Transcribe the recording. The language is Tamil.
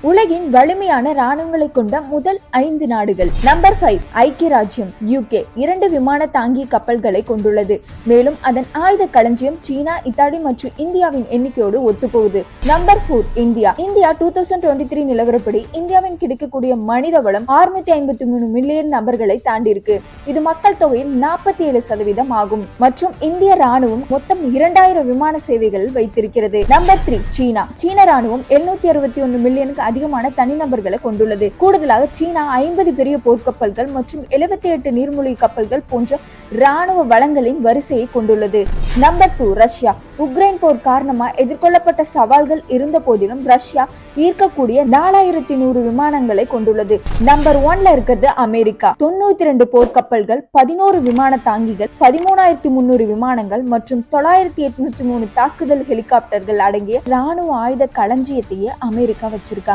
உலகின் வலிமையான ராணுவங்களை கொண்ட முதல் 5 நாடுகள். நம்பர் 5 ஐக்கிய ராஜ்யம் UK 2 விமான தாங்கி கப்பல்களை கொண்டுள்ளது. மேலும் அதன் ஆயுத களஞ்சியம் சீனா, இத்தாலி மற்றும் இந்தியாவின் எண்ணிக்கையோடு ஒத்துப்போகுது. நம்பர் 4 இந்தியா 2023 நிலவரப்படி இந்தியாவின் கிடைக்கக்கூடிய மனித வளம் 653 மில்லியன் நபர்களை தாண்டி இருக்கு. இது மக்கள் தொகையில் 47% ஆகும். மற்றும் இந்திய ராணுவம் மொத்தம் 2000 விமான சேவைகள் வைத்திருக்கிறது. நம்பர் 3 சீனா ராணுவம் 761 மில்லியனுக்கு அதிகமான தனிநபர்களை கொண்டுள்ளது. கூடுதலாக சீனா 50 பெரிய போர்க்கப்பல்கள் மற்றும் 78 நீர்மூழ்கி கப்பல்கள் போன்ற ராணுவ வளங்களின் வரிசையை கொண்டுள்ளது. நம்பர் 2 ரஷ்யா உக்ரைன் போர் காரணமா எதிர்கொள்ளப்பட்ட சவால்கள் இருந்த போதிலும் ரஷ்யா ஈர்க்கக்கூடிய 4100 விமானங்களை கொண்டுள்ளது. நம்பர் 1ல இருக்கிறது அமெரிக்கா 92 போர்க்கப்பல்கள், 11 விமான தாங்கிகள், 13300 விமானங்கள் மற்றும் 9803 தாக்குதல் ஹெலிகாப்டர்கள் அடங்கிய ராணுவ ஆயுத களஞ்சியத்தையே அமெரிக்கா வச்சிருக்காங்க.